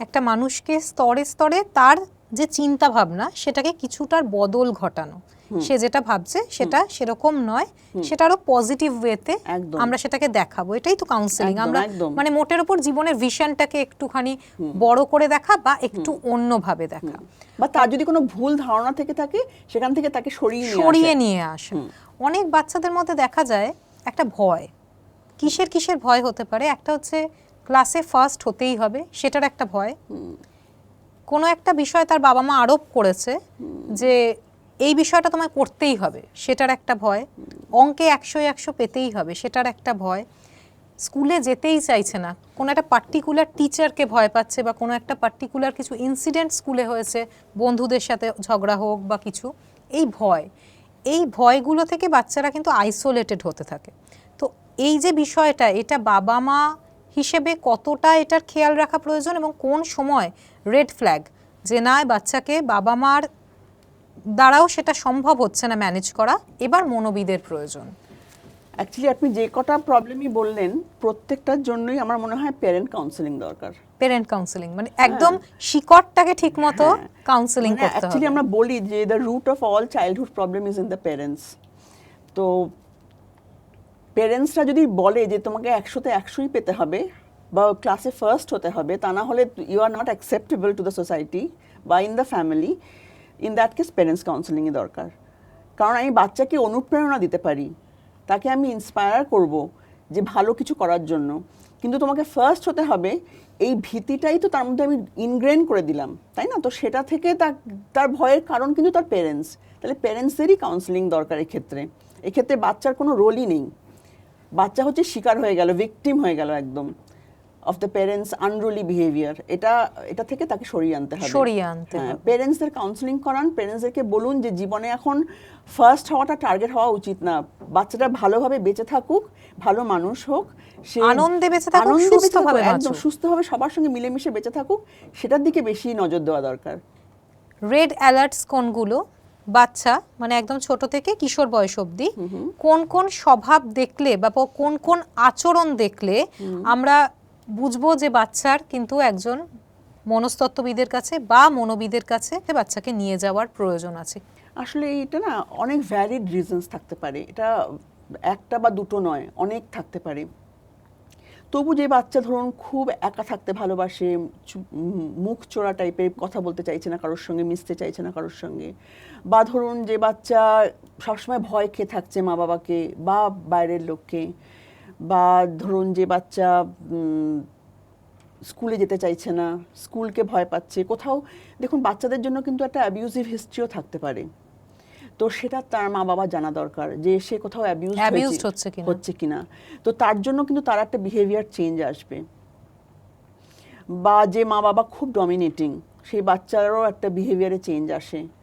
একটা মানুষকে স্তরে স্তরে তার যে চিন্তা ভাবনা সেটাকে কিছুটার বদল ঘটানো, সে যেটা ভাবছে সেটা সেরকম নয়, সেটা আরো পজিটিভ ওয়েতে আমরা সেটাকে দেখাবো, এটাই তো কাউন্সেলিং। আমরা মানে মোটের উপর জীবনের ভিশনটাকে একটুখানি বড় করে দেখা বা একটু অন্যভাবে দেখা, বা তার যদি কোনো ভুল ধারণা থেকে থাকে সেখান থেকে তাকে সরিয়ে নিয়ে আসা। অনেক বাচ্চাদের মধ্যে দেখা যায় একটা ভয়, কিসের ভয় হতে পারে, একটা হচ্ছে ক্লাসে ফার্স্ট হতেই হবে, সেটার একটা ভয়। কোনো একটা বিষয় তার বাবা মা আরোপ করেছে যে এই বিষয়টা তোমায় করতেই হবে, সেটার একটা ভয়। অঙ্কে 100 পেতেই হবে, সেটার একটা ভয়। স্কুলে যেতেই চাইছে না, কোনো একটা পার্টিকুলার টিচারকে ভয় পাচ্ছে, বা কোনো একটা পার্টিকুলার কিছু ইনসিডেন্ট স্কুলে হয়েছে, বন্ধুদের সাথে ঝগড়া হোক বা কিছু, এই ভয়গুলো থেকে বাচ্চারা কিন্তু আইসোলেটেড হতে থাকে। তো এই যে বিষয়টা, এটা বাবা মা হিসেবে কতটা এটার খেয়াল রাখা প্রয়োজন, এবং কোন সময় রেড ফ্ল্যাগ যে না বাচ্চাকে বাবা মার দ্বারাও সেটা সম্ভব হচ্ছে না ম্যানেজ করা, এবার মনোবিদের প্রয়োজন। অ্যাকচুয়ালি আপনি যে কটা প্রবলেমই বললেন প্রত্যেকটার জন্যই আমার মনে হয় প্যারেন্ট কাউন্সেলিং দরকার। প্যারেন্ট কাউন্সেলিং মানে একদম শিকড়টাকে ঠিকমতো কাউন্সেলিং করতে হবে। অ্যাকচুয়ালি আমরা বলি যে the root of all childhood problem is in the parents. তো প্যারেন্টসরা যদি বলে যে তোমাকে 100তে 100ই পেতে হবে বা ক্লাসে ফার্স্ট হতে হবে, তা না হলে you are not acceptable to the society বা in the family, in that case parents কাউন্সেলিংই দরকার। কারণ আমি বাচ্চাকে অনুপ্রেরণা দিতে পারি, তাকে আমি ইন্সপায়ার করব যে ভালো কিছু করার জন্য, কিন্তু তোমাকে ফার্স্ট হতে হবে এই ভীতিটাই তো তার মধ্যে আমি ইনগ্রেন করে দিলাম, তাই না? তো সেটা থেকে তার ভয়ের কারণ কিন্তু তার প্যারেন্টস। তাহলে প্যারেন্টসদেরই কাউন্সেলিং দরকার এক্ষেত্রে বাচ্চার কোনো রোলই নেই। বাচ্চা হচ্ছে শিকার হয়ে গেল, ভিকটিম হয়ে গেল একদম of the parents unruly behaviour. এটা থেকে তাকে সরিয়ে আনতে হবে। প্যারেন্টসদের কাউন্সেলিং করান, প্যারেন্টসদেরকে বলুন যে জীবনে এখন ফার্স্ট হওয়াটা টার্গেট হওয়া উচিত না, বাচ্চাটা ভালোভাবে বেঁচে থাকুক, ভালো মানুষ হোক, সে আনন্দে বেঁচে থাকুক, একদম সুস্থভাবে সবার সঙ্গে মিলেমিশে বেঁচে থাকুক, সেটার দিকে বেশি নজর দেওয়া দরকার। রেড অ্যালার্টস কোনগুলো? বাচ্চা মানে একদম ছোট থেকে কিশোর বয়স অবধি কোন কোন স্বভাব দেখলে বা কোন কোন আচরণ দেখলে আমরা বুঝবো যে বাচ্চার কিন্তু একজন মনস্তত্ত্ববিদের কাছে বা মনোবিদের কাছে বাচ্চাকে নিয়ে যাওয়ার প্রয়োজন আছে? আসলে এটা না অনেক ভ্যালিড রিজনস থাকতে পারে, এটা একটা বা দুটো নয়, অনেক থাকতে পারে। তবু যে বাচ্চা ধরুন খুব একা থাকতে ভালোবাসে, মুখ চোরা টাইপের, কথা বলতে চাইছে না কারোর সঙ্গে, মিশতে চাইছে না কারোর সঙ্গে, বা ধরুন যে বাচ্চা সবসময় ভয় খেয়ে থাকছে মা বাবাকে বা বাইরের লোককে, বা ধরুন যে বাচ্চা স্কুলে যেতে চাইছে না, স্কুলকে ভয় পাচ্ছে কোথাও। দেখুন বাচ্চাদের জন্য কিন্তু একটা অ্যাবিউজিভ হিস্ট্রিও থাকতে পারে, তো সেটা তার মা বাবা জানা দরকার যে সে কোথাও অ্যাবিউজড হচ্ছে কিনা। তো তার জন্য কিন্তু তার একটা বিহেভিয়ার চেঞ্জ আসবে। বা যে মা বাবা খুব ডমিনেটিং, সেই বাচ্চারও একটা বিহেভিয়ারে চেঞ্জ আসে।